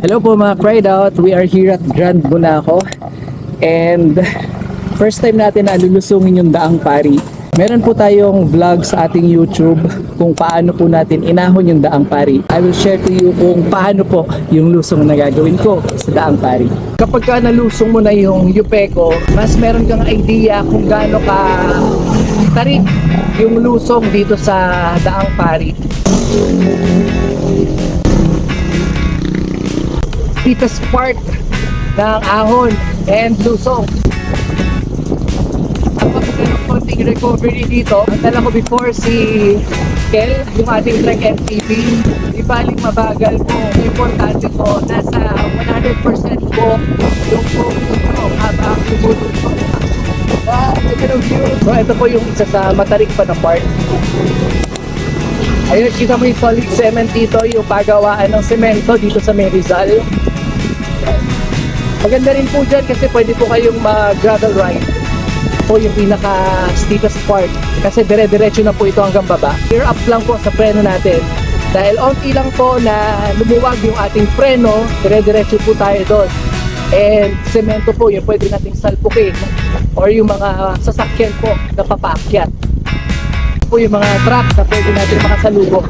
Hello po mga Cried Out, we are here at Grand Bunaco and first time natin na lulusungin yung Daang Pari. Meron po tayong vlog sa ating YouTube kung paano po natin inahon yung Daang Pari. I will share to you kung paano po yung lusong na gagawin ko sa Daang Pari. Kapag ka nalusong mo na yung Yupeco, mas meron kang idea kung gaano ka tarik yung lusong dito sa Daang Pari. Steepest part ng ahon and lusong. Tapos ng konting recovery dito. Ang dala ko before si Kel, yung ating Trek MTV. Di baling mabagal ko. Importante ko, nasa 100% ko yung focus ko habang tumulong ko. Wow, look at view. So ito po yung isa sa matarik pa na part. Ayun, kita mo yung solid cement dito, yung pagawaan ng semento dito sa Rizal. Maganda rin po dyan kasi pwede po kayong mag-gravel ride. Po yung pinaka-steepest part kasi dire-diretso na po ito hanggang baba. Gear up lang po sa preno natin. Dahil onti lang po na lumuwag yung ating preno, dire-diretso po tayo doon. And semento po yung pwede nating salpukin or yung mga sasakyan po na papaakyat. Po yung mga truck na pwede natin makasalubong.